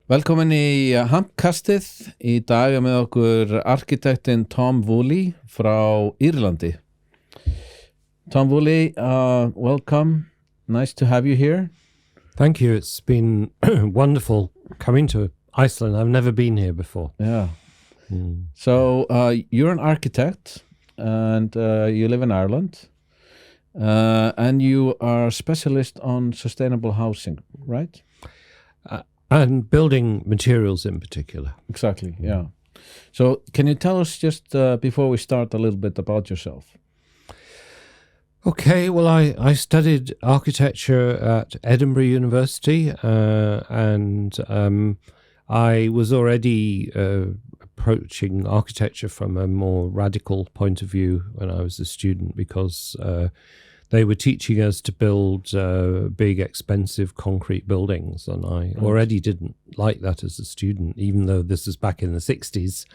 Velkomin í Hampkastið. Í dag með okkur arkitektin Tom Woolley frá Írlandi. Tom Woolley, welcome. Nice to have you here. Thank you. It's been wonderful coming to Iceland. I've never been here before. Yeah. So you're an architect and you live in Ireland. And you are a specialist on sustainable housing, right? And building materials in particular. Exactly, yeah. So can you tell us just before we start a little bit about yourself? Okay, well, I studied architecture at Edinburgh University and I was already approaching architecture from a more radical point of view when I was a student because they were teaching us to build big, expensive concrete buildings, and I already didn't like that as a student, even though this was back in the 60s.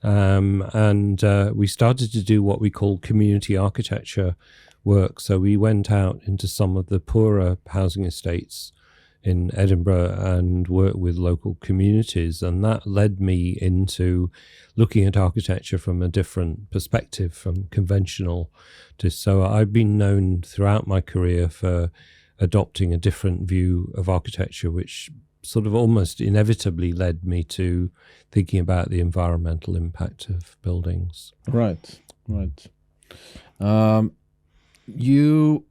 And we started to do what we call community architecture work. So we went out into some of the poorer housing estates in Edinburgh and worked with local communities, and that led me into looking at architecture from a different perspective, from conventional to so I've been known throughout my career for adopting a different view of architecture, which sort of almost inevitably led me to thinking about the environmental impact of buildings. Right. You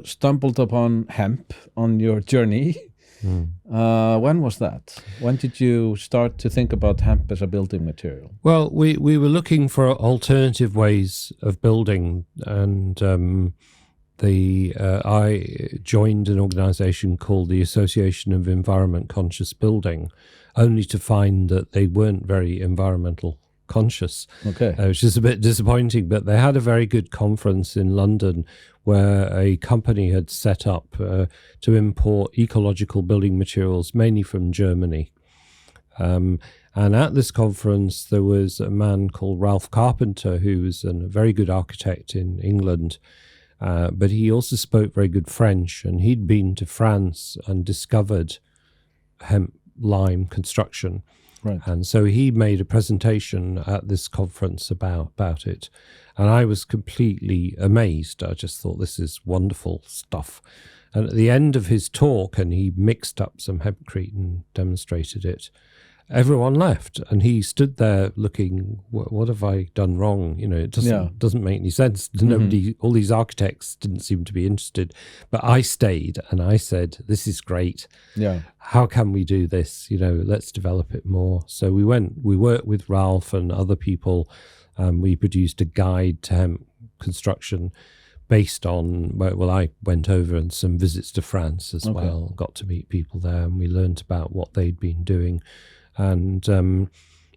stumbled upon hemp on your journey. When was that? When did you start to think about hemp as a building material? Well, we were looking for alternative ways of building, and I joined an organisation called the Association of Environment Conscious Building, only to find that they weren't very environmental conscious, which is a bit disappointing. But they had a very good conference in London where a company had set up to import ecological building materials, mainly from Germany. And at this conference, there was a man called Ralph Carpenter, who was a very good architect in England, but he also spoke very good French, and he'd been to France and discovered hemp lime construction. Right. And so he made a presentation at this conference about it. And I was completely amazed. I just thought, this is wonderful stuff. And at the end of his talk, and he mixed up some hempcrete and demonstrated it, everyone left. And he stood there looking, what have I done wrong? You know, it doesn't make any sense. Nobody, all these architects didn't seem to be interested. But I stayed and I said, this is great. Yeah. How can we do this? You know, let's develop it more. So we worked with Ralph and other people. We produced a guide to hemp construction based on, well, I went over and some visits to France as well, got to meet people there, and we learned about what they'd been doing. And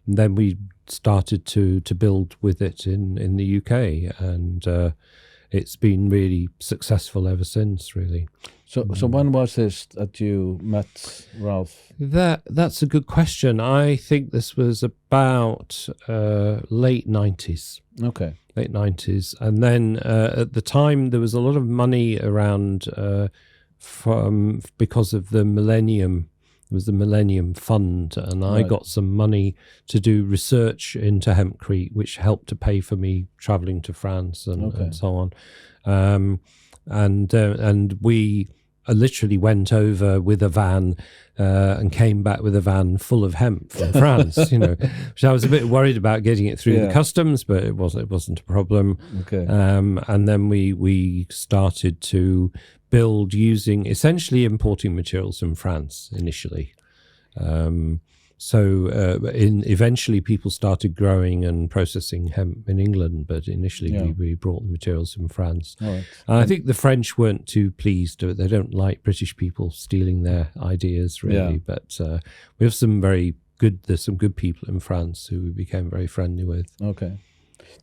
then we started to build with it in the UK, and it's been really successful ever since, really. So when was this that you met Ralph? That's a good question. I think this was about late 90s. Okay. Late 90s. And then at the time there was a lot of money around because of the Millennium. It was the Millennium Fund, and I got some money to do research into hempcrete, which helped to pay for me traveling to France and so on. And we literally went over with a van and came back with a van full of hemp from France, you know, which I was a bit worried about getting it through the customs, but it wasn't a problem. Okay. And then we started to build using essentially importing materials from France initially. Eventually people started growing and processing hemp in England, but initially we brought the materials from France. Right. And I think the French weren't too pleased. They don't like British people stealing their ideas, really. But we have there's some good people in France who we became very friendly with. Okay.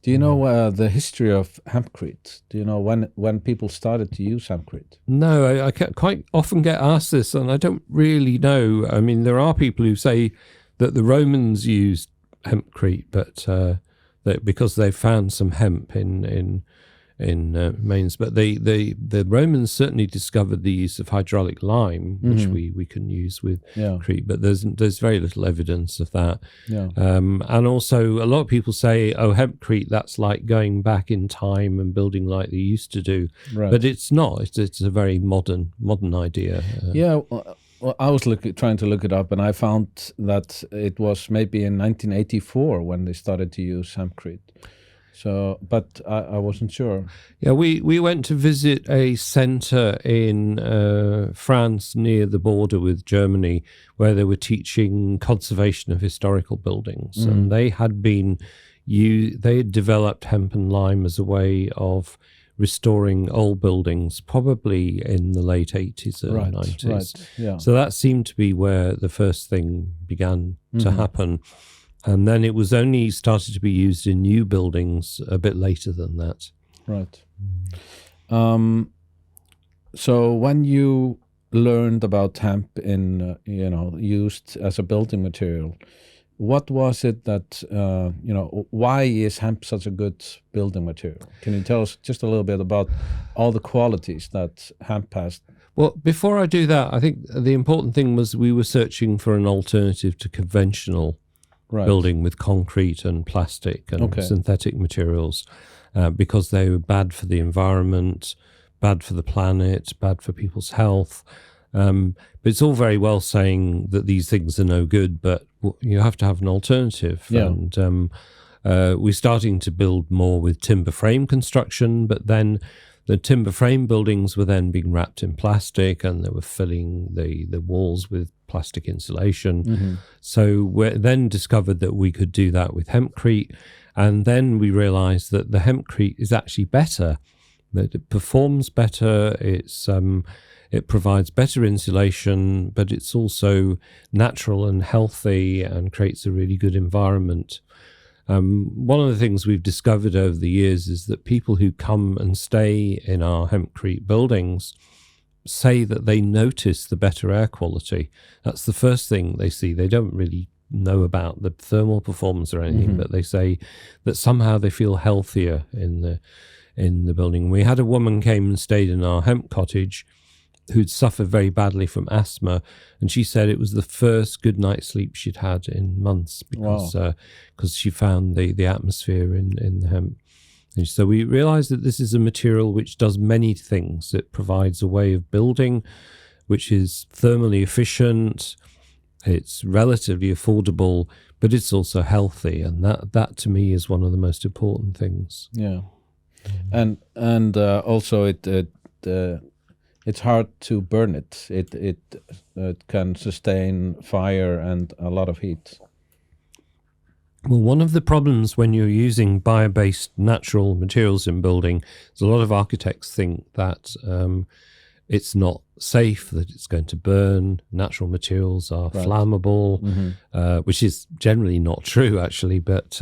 Do you know the history of hempcrete? Do you know when people started to use hempcrete? No, I quite often get asked this, and I don't really know. I mean, there are people who say that the Romans used hempcrete, but that because they found some hemp in mains. But the Romans certainly discovered the use of hydraulic lime, which we can use with Crete, but there's very little evidence of that. And also a lot of people say, oh, hempcrete, that's like going back in time and building like they used to do, but it's not. It's a very modern idea. Well, I was trying to look it up, and I found that it was maybe in 1984 when they started to use hempcrete. So, but I wasn't sure. Yeah, we went to visit a centre in France near the border with Germany, where they were teaching conservation of historical buildings, and they had developed hemp and lime as a way of restoring old buildings, probably in the late 80s, early 90s. Right. Yeah. So that seemed to be where the first thing began to happen. And then it was only started to be used in new buildings a bit later than that. Right. So when you learned about hemp used as a building material, what was it that, why is hemp such a good building material? Can you tell us just a little bit about all the qualities that hemp has? Well, before I do that, I think the important thing was we were searching for an alternative to conventional building with concrete and plastic and synthetic materials because they were bad for the environment, bad for the planet, bad for people's health. But it's all very well saying that these things are no good, but you have to have an alternative. Yeah. And we're starting to build more with timber frame construction, but then the timber frame buildings were then being wrapped in plastic, and they were filling the walls with plastic insulation. So we then discovered that we could do that with hempcrete, and then we realized that the hempcrete is actually better, that it performs better, it provides better insulation, but it's also natural and healthy and creates a really good environment. One of the things we've discovered over the years is that people who come and stay in our hempcrete buildings say that they notice the better air quality. That's the first thing they see. They don't really know about the thermal performance or anything, but they say that somehow they feel healthier in the building. We had a woman came and stayed in our hemp cottage who'd suffered very badly from asthma, and she said it was the first good night's sleep she'd had in months because she found the atmosphere in the hemp. And so we realized that this is a material which does many things. It provides a way of building which is thermally efficient, it's relatively affordable, but it's also healthy, and that to me is one of the most important things. Yeah. And also it's hard to burn it. It can sustain fire and a lot of heat. Well, one of the problems when you're using bio-based natural materials in building is a lot of architects think that it's not safe, that it's going to burn. Natural materials are flammable, which is generally not true, actually, but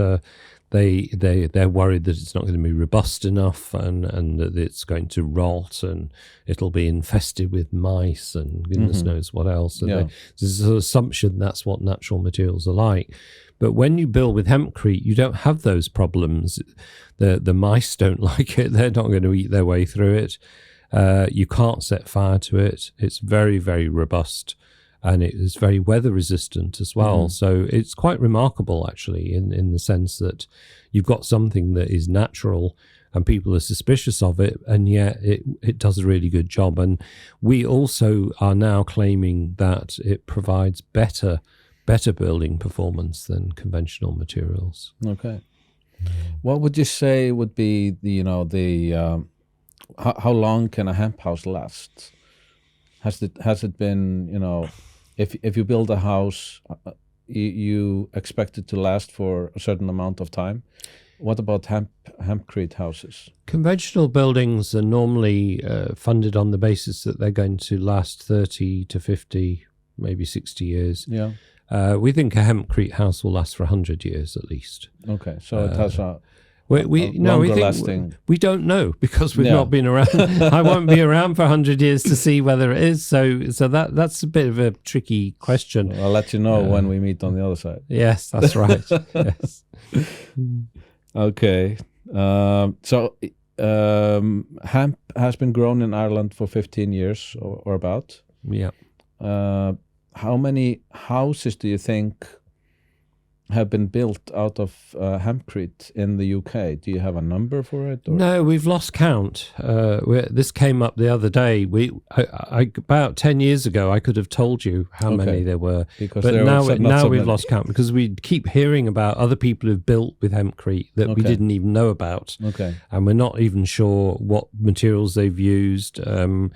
they're worried that it's not going to be robust enough and that it's going to rot and it'll be infested with mice and goodness knows what else. So there's an assumption that's what natural materials are like. But when you build with hempcrete, you don't have those problems. The mice don't like it. They're not going to eat their way through it. You can't set fire to it. It's very, very robust. And it is very weather resistant as well. So it's quite remarkable, actually, in the sense that you've got something that is natural and people are suspicious of it, and yet it does a really good job. And we also are now claiming that it provides better building performance than conventional materials. Okay. What would you say would be how long can a hemp house last? Has it been, if you build a house, you expect it to last for a certain amount of time? What about hempcrete houses? Conventional buildings are normally funded on the basis that they're going to last 30 to 50, maybe 60 years. Yeah. We think a hempcrete house will last for 100 years at least. Okay, so it has a lasting. We don't know because we've not been around. I won't be around for 100 years to see whether it is. So that's a bit of a tricky question. I'll let you know when we meet on the other side. Yes, that's right. Yes. Okay. So hemp has been grown in Ireland for 15 years or about. Yeah. How many houses do you think have been built out of hempcrete in the UK? Do you have a number for it? Or? No, we've lost count. This came up the other day. About 10 years ago, I could have told you how many there were. Because but now we've many. lost count because we keep hearing about other people who've built with hempcrete that we didn't even know about. Okay. And we're not even sure what materials they've used. But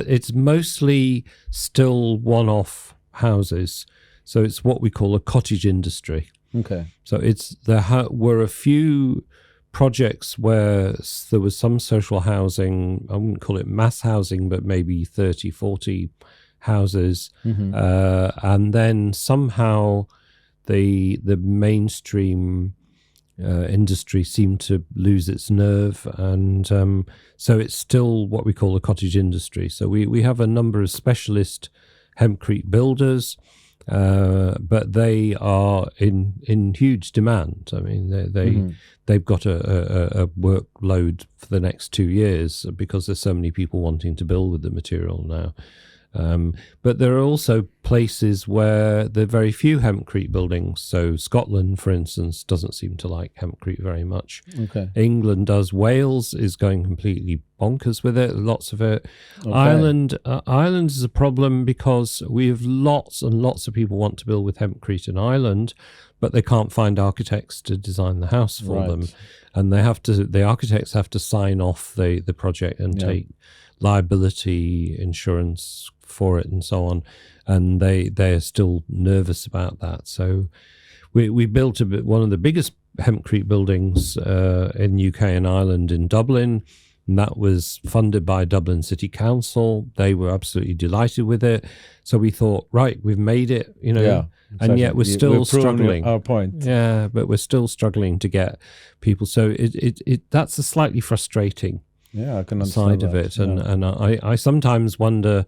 it's mostly still one-off houses. So it's what we call a cottage industry. Okay. So there were a few projects where there was some social housing. I wouldn't call it mass housing, but maybe 30, 40 houses. Mm-hmm. And then somehow the mainstream industry seemed to lose its nerve. And so it's still what we call a cottage industry. So we have a number of specialist hempcrete builders. But they are in huge demand. I mean, they've got a workload for the next 2 years because there's so many people wanting to build with the material now. But there are also places where there are very few hempcrete buildings. So Scotland, for instance, doesn't seem to like hempcrete very much. Okay. England does. Wales is going completely bonkers with it, lots of it. Okay. Ireland is a problem because we have lots and lots of people want to build with hempcrete in Ireland, but they can't find architects to design the house for them. And the architects have to sign off the project and take liability insurance for it and so on, and they're still nervous about that. So we built one of the biggest hempcrete buildings in UK and Ireland in Dublin, and that was funded by Dublin City Council. They were absolutely delighted with it. So we thought, right, we've made it, exactly. And yet we're still struggling. Our point. Yeah, but we're still struggling to get people. So that's a slightly frustrating I can understand side of it. And I sometimes wonder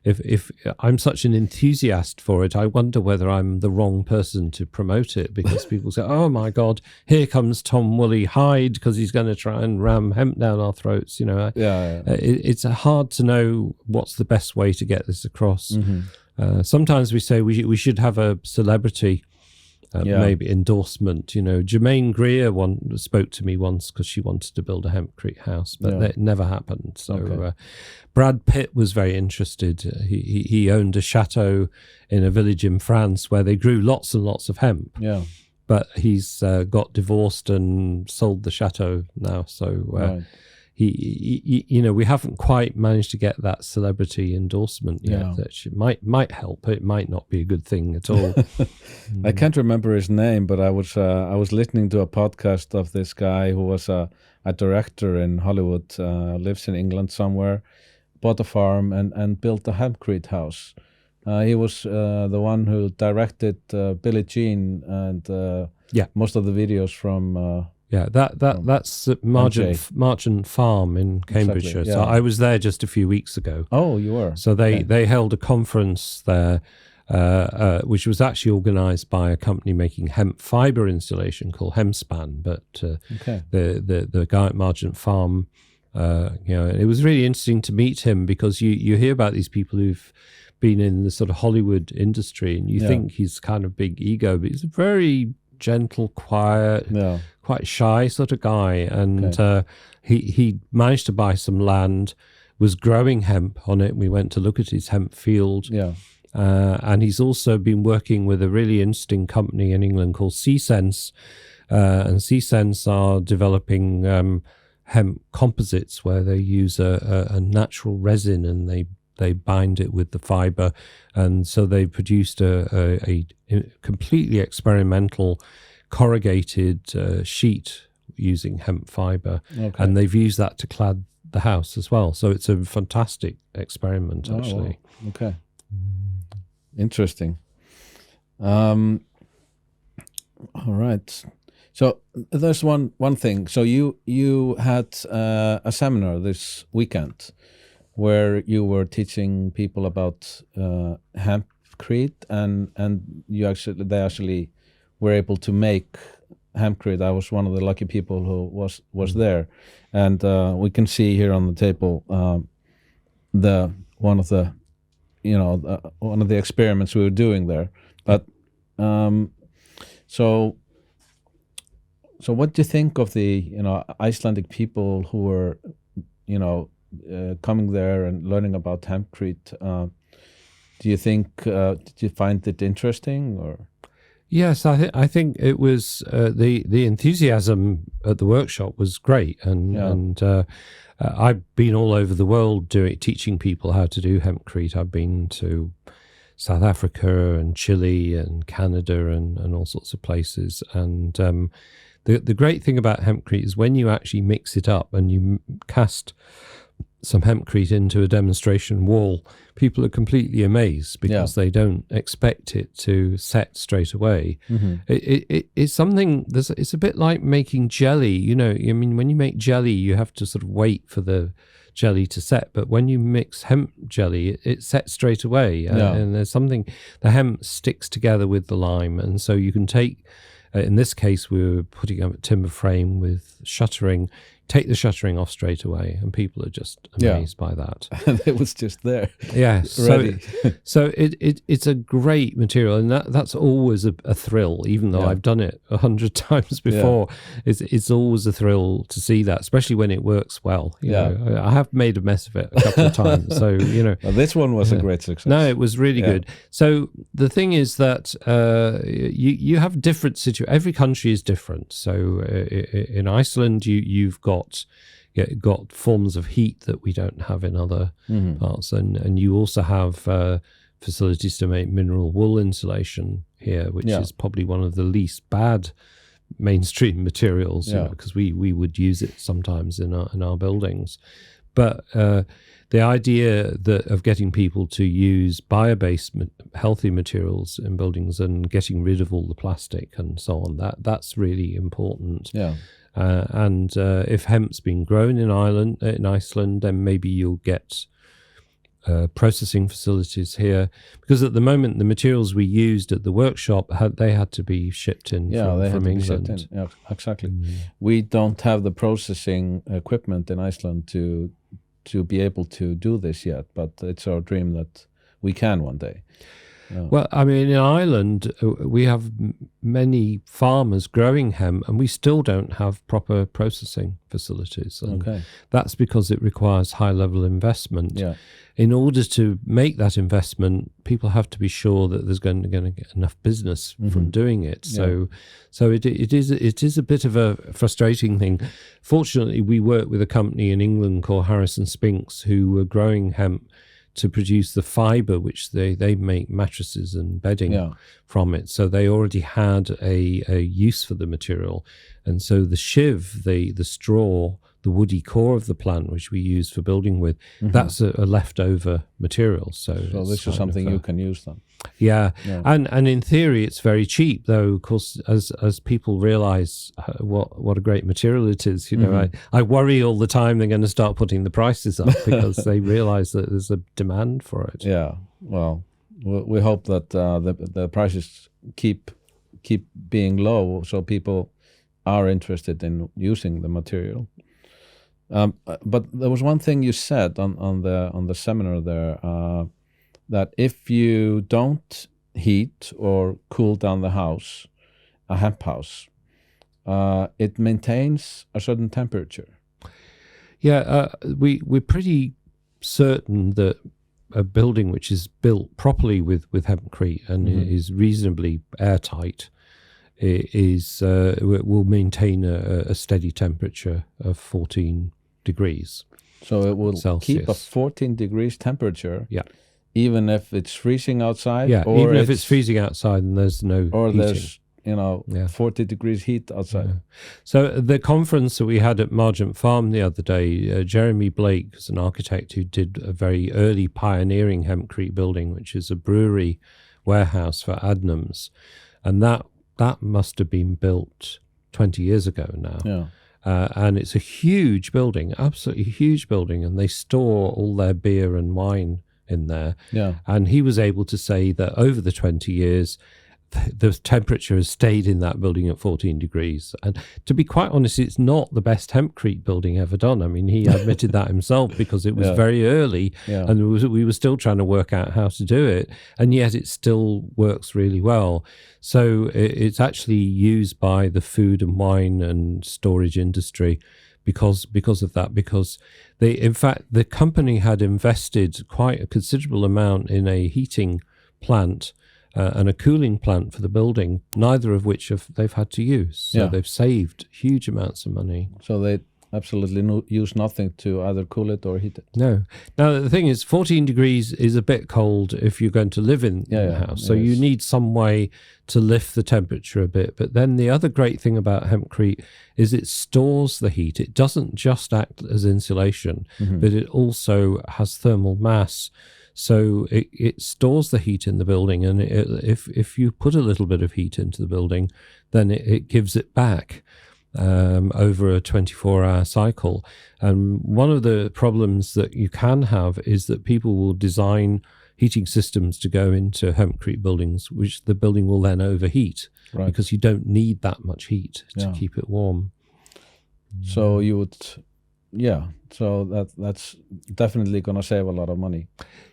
if I'm such an enthusiast for it, I wonder whether I'm the wrong person to promote it, because people say, oh my God, here comes Tom Woolley, hide, because he's going to try and ram hemp down our throats. It's hard to know what's the best way to get this across. Mm-hmm. Sometimes we say we should have a celebrity maybe endorsement. Jermaine Greer spoke to me once because she wanted to build a hempcrete house, but that never happened. So Brad Pitt was very interested. He owned a chateau in a village in France where they grew lots and lots of hemp. Yeah. But he's got divorced and sold the chateau now. So we haven't quite managed to get that celebrity endorsement yet. That might help. It might not be a good thing at all. I can't remember his name, but I was listening to a podcast of this guy who was a director in Hollywood, lives in England somewhere, bought a farm and built a hempcrete house. He was the one who directed Billie Jean and most of the videos from. That's Marchant Farm in Cambridgeshire. Exactly, So I was there just a few weeks ago. Oh, you were? So they held a conference there, which was actually organised by a company making hemp fibre insulation called Hempspan. But the guy at Marchant Farm, it was really interesting to meet him, because you hear about these people who've been in the sort of Hollywood industry, and you think he's kind of big ego, but he's a very gentle, quiet, quite shy sort of guy. And he managed to buy some land, was growing hemp on it. We went to look at his hemp field. And he's also been working with a really interesting company in England called Sense. And Sense are developing hemp composites, where they use a natural resin and they bind it with the fiber. And so they produced a completely experimental corrugated sheet using hemp fiber. And they've used that to clad the house as well. So it's a fantastic experiment, actually. Wow. Okay. Interesting. All right. So there's one thing. So you had a seminar this weekend where you were teaching people about hempcrete, and they actually were able to make hempcrete. I was one of the lucky people who was there, and we can see here on the table one of the experiments we were doing there. But so what do you think of the Icelandic people who were coming there and learning about hempcrete? Do you think did you find it interesting or? Yes, I think it was the enthusiasm at the workshop was great, and I've been all over the world teaching people how to do hempcrete. I've been to South Africa and Chile and Canada and all sorts of places. And the great thing about hempcrete is when you actually mix it up and you cast some hempcrete into a demonstration wall, people are completely amazed because they don't expect it to set straight away. Mm-hmm. It's something, it's a bit like making jelly. I mean, when you make jelly, you have to sort of wait for the jelly to set, but when you mix hemp jelly, it sets straight away. And there's something, the hemp sticks together with the lime, and so you can take, in this case, we were putting up a timber frame with shuttering. Take the shuttering off straight away, and people are just amazed by that. And it was just there. Yes, ready. So it's a great material, and that's always a thrill. Even though I've done it 100 times before, it's always a thrill to see that, especially when it works well. You know, I have made a mess of it a couple of times, so Well, this one was a great success. No, it was really good. So the thing is that you have different situations. Every country is different. So in Iceland, you've got forms of heat that we don't have in other parts, and you also have facilities to make mineral wool insulation here, which is probably one of the least bad mainstream materials, because we would use it sometimes in our buildings. But the idea of getting people to use bio-based healthy materials in buildings and getting rid of all the plastic and so on, that's really important. And if hemp's been grown in Iceland, then maybe you'll get processing facilities here, because at the moment the materials we used at the workshop had to be shipped in from England. Yeah, exactly. We don't have the processing equipment in Iceland to be able to do this yet, but it's our dream that we can one day. Well, I mean, in Ireland, we have many farmers growing hemp, and we still don't have proper processing facilities. And that's because it requires high-level investment. In order to make that investment, people have to be sure that there's going to get enough business from doing it. So it is a bit of a frustrating thing. Fortunately, we work with a company in England called Harris and Spinks, who were growing hemp to produce the fiber, which they make mattresses and bedding from it. So they already had a use for the material. And so the shiv, the straw, the woody core of the plant, which we use for building with, that's a leftover material. So this is something you can use then. And in theory it's very cheap, though. Of course, as people realize what a great material it is, I worry all the time they're going to start putting the prices up because they realize that there's a demand for it. Well, we hope that the prices keep being low, so people are interested in using the material. But there was one thing you said on the seminar there, that if you don't heat or cool down the house, a hemp house, it maintains a certain temperature. We're pretty certain that a building which is built properly with hempcrete and is reasonably airtight will maintain a steady temperature of 14 degrees. So it will Celsius. Keep a 14 degrees temperature. Even if it's freezing outside? Or even if it's freezing outside and there's no heating. There's 40 degrees heat outside. So the conference that we had at Margent Farm the other day, Jeremy Blake is an architect who did a very early pioneering hempcrete building, which is a brewery warehouse for Adnams. And that must have been built 20 years ago now. And it's a huge building, absolutely huge building, and they store all their beer and wine in there. And he was able to say that over the 20 years, the temperature has stayed in that building at 14 degrees. And to be quite honest, it's not the best hempcrete building ever done. I mean, he admitted that himself because it was very early and we were still trying to work out how to do it. And yet it still works really well. So it's actually used by the food and wine and storage industry because of that, because in fact, the company had invested quite a considerable amount in a heating plant and a cooling plant for the building, neither of which they've had to use. So they've saved huge amounts of money. So they absolutely use nothing to either cool it or heat it. No. Now, the thing is, 14 degrees is a bit cold if you're going to live in the house. So you need some way to lift the temperature a bit. But then the other great thing about hempcrete is it stores the heat. It doesn't just act as insulation, but it also has thermal mass. So it stores the heat in the building, and if you put a little bit of heat into the building, then it gives it back over a 24-hour cycle. And one of the problems that you can have is that people will design heating systems to go into hempcrete buildings, which the building will then overheat because you don't need that much heat to keep it warm. So you would... Yeah, so that's definitely going to save a lot of money.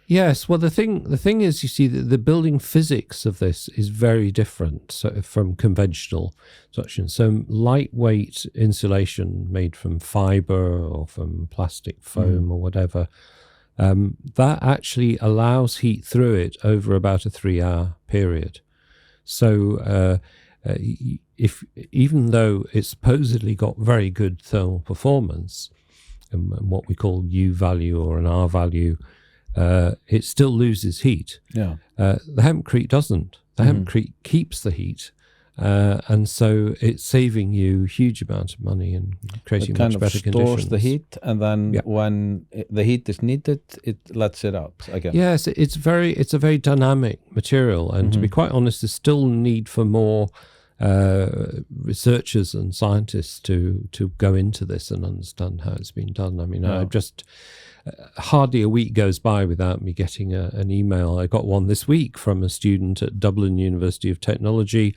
Yes, well, the thing is, you see, the building physics of this is very different from conventional construction. So lightweight insulation made from fiber or from plastic foam or whatever, that actually allows heat through it over about a 3-hour period. So even though it's supposedly got very good thermal performance, and what we call U value or an R value, it still loses heat. The hempcrete doesn't. The hempcrete keeps the heat, and so it's saving you a huge amount of money and creating much better conditions. It kind of stores the heat, and then when the heat is needed, it lets it out again. Yes, it's a very dynamic material, and to be quite honest, there's still need for more researchers and scientists to go into this and understand how it's been done. I mean, I just hardly a week goes by without me getting an email. I got one this week from a student at Dublin University of Technology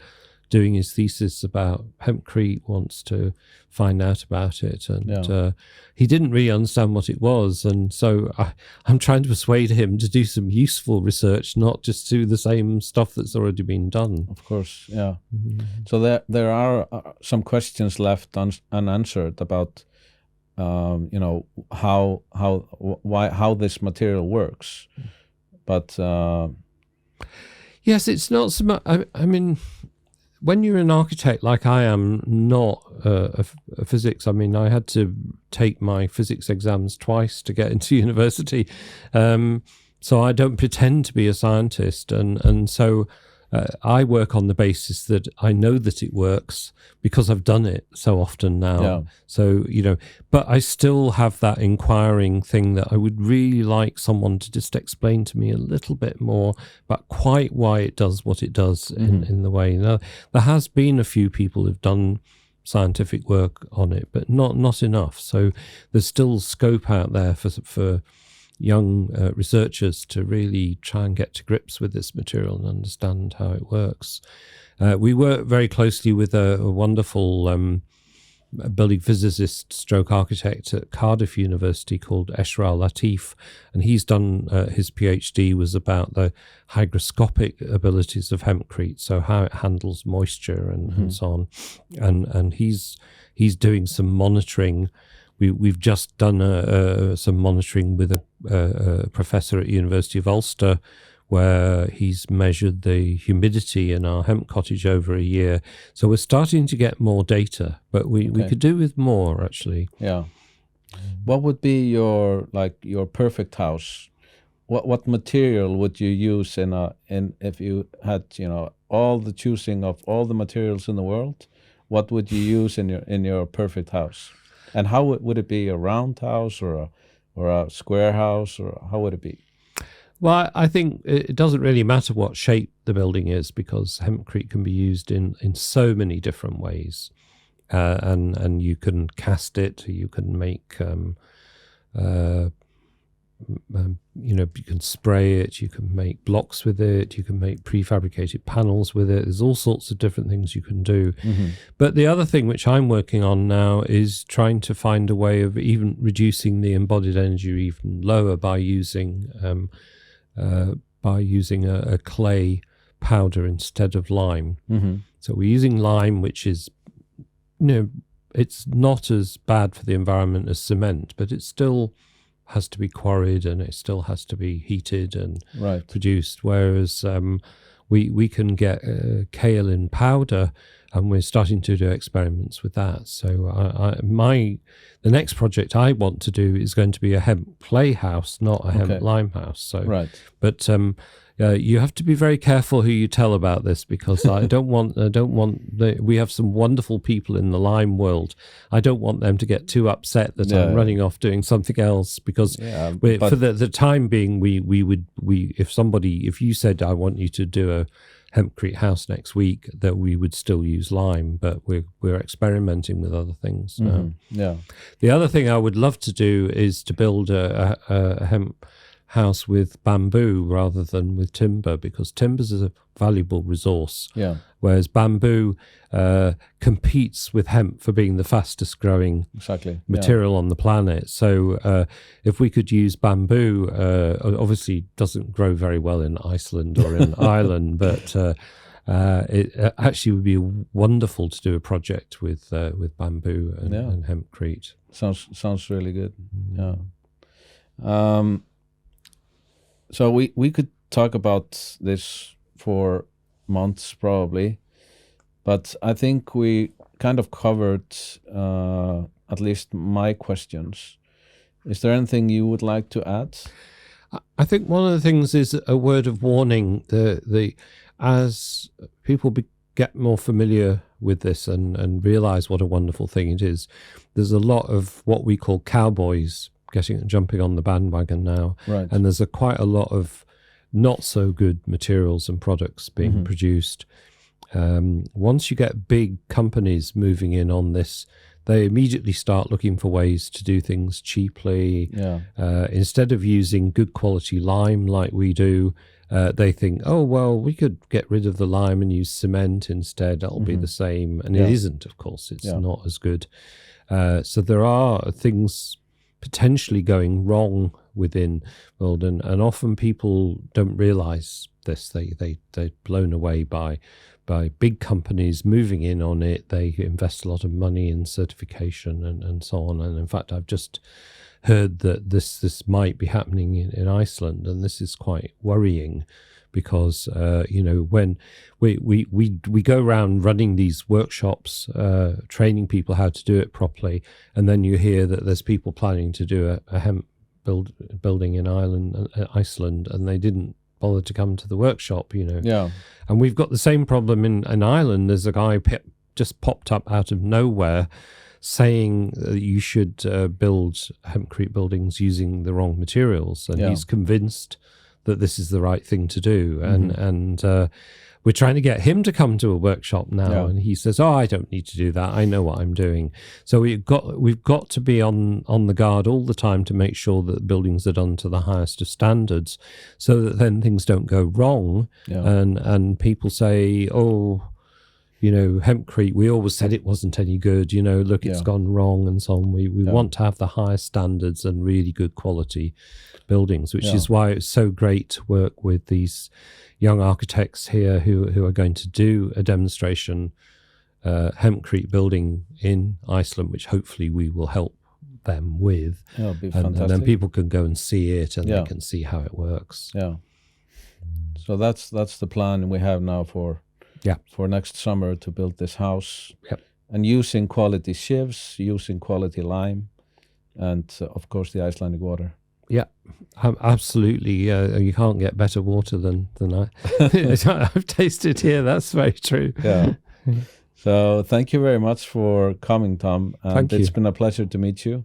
doing his thesis about hempcrete, wants to find out about it, and he didn't really understand what it was, and so I'm trying to persuade him to do some useful research, not just do the same stuff that's already been done. Of course, So there are some questions left unanswered about how this material works, but yes, it's not so much. I mean, when you're an architect like I am, not a physics, I mean, I had to take my physics exams twice to get into university. So I don't pretend to be a scientist. And so I work on the basis that I know that it works because I've done it so often now. So, but I still have that inquiring thing that I would really like someone to just explain to me a little bit more about quite why it does what it does in the way. Now, there has been a few people who've done scientific work on it, but not enough. So there's still scope out there for young researchers to really try and get to grips with this material and understand how it works. We work very closely with a wonderful building physicist stroke architect at Cardiff University called Esra Latif, and he's done his PhD was about the hygroscopic abilities of hempcrete, so how it handles moisture and so on, and he's doing some monitoring. We've just done some monitoring with a professor at University of Ulster, where he's measured the humidity in our hemp cottage over a year. So we're starting to get more data, but we could do with more, actually. Yeah. What would be your perfect house? What material would you use in if you had all the choosing of all the materials in the world? What would you use in your perfect house? And how would it be? A round house or a square house, or how would it be? Well, I think it doesn't really matter what shape the building is, because hempcrete can be used in so many different ways, and you can cast it. You can make you can spray it, you can make blocks with it, you can make prefabricated panels with it. There's all sorts of different things you can do. But the other thing which I'm working on now is trying to find a way of even reducing the embodied energy even lower by using a clay powder instead of lime. So we're using lime, which is, it's not as bad for the environment as cement, but it still has to be quarried and it still has to be heated and produced. Whereas we can get kaolin powder, and we're starting to do experiments with that. So the next project I want to do is going to be a hemp clay house, not a hemp lime house. So, but you have to be very careful who you tell about this, because I don't want. We have some wonderful people in the lime world. I don't want them to get too upset that I'm running off doing something else, because for the time being, if you said I want you to do a hempcrete house next week, that we would still use lime, but we're experimenting with other things now. The other thing I would love to do is to build a hemp house with bamboo rather than with timber, because timber is a valuable resource, whereas bamboo competes with hemp for being the fastest growing material on the planet. So if we could use bamboo, obviously it doesn't grow very well in Iceland or in Ireland, but it actually would be wonderful to do a project with bamboo and hempcrete. Sounds really good. So we could talk about this for months probably, but I think we kind of covered at least my questions. Is there anything you would like to add? I think one of the things is a word of warning. As people get more familiar with this and realize what a wonderful thing it is, there's a lot of what we call cowboys jumping on the bandwagon now, and there's quite a lot of not so good materials and products being produced. Once you get big companies moving in on this, they immediately start looking for ways to do things cheaply. Instead of using good quality lime like we do, they think, oh well, we could get rid of the lime and use cement instead, that'll be the same. And it isn't, of course. It's not as good. So there are things potentially going wrong within world, and often people don't realize this. They're blown away by big companies moving in on it. They invest a lot of money in certification and so on. And in fact, I've just heard that this might be happening in Iceland, and this is quite worrying, because when we go around running these workshops, training people how to do it properly, and then you hear that there's people planning to do a hemp building in Iceland, and they didn't bother to come to the workshop, And we've got the same problem in Ireland. There's a guy just popped up out of nowhere saying that you should build hempcrete buildings using the wrong materials, and he's convinced that this is the right thing to do, and we're trying to get him to come to a workshop now, and he says, "Oh, I don't need to do that. I know what I'm doing." So we've got to be on the guard all the time to make sure that buildings are done to the highest of standards, so that then things don't go wrong, and people say, "Oh, hempcrete, we always said it wasn't any good, look, it's gone wrong," and so on. We want to have the highest standards and really good quality buildings, which is why it's so great to work with these young architects here who are going to do a demonstration hempcrete building in Iceland, which hopefully we will help them with. It'll be fantastic. And then people can go and see it, and they can see how it works. So that's the plan we have now for next summer, to build this house, and using quality shivs, using quality lime, and of course the Icelandic water. Absolutely. You can't get better water than I've tasted here. That's very true. So thank you very much for coming, Tom. And it's been a pleasure to meet you.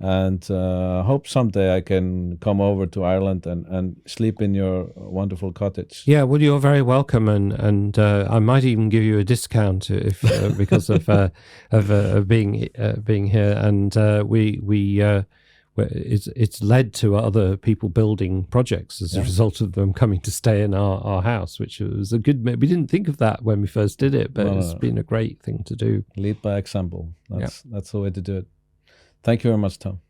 And hope someday I can come over to Ireland and sleep in your wonderful cottage. Yeah, well, you're very welcome, and I might even give you a discount if because of being here. And where it's led to other people building projects as a result of them coming to stay in our house, which was a good. We didn't think of that when we first did it, but it's been a great thing to do. Lead by example. That's the way to do it. Thank you very much, Tom.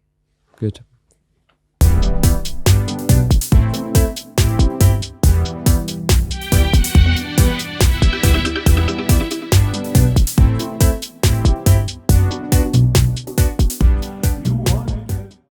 Good.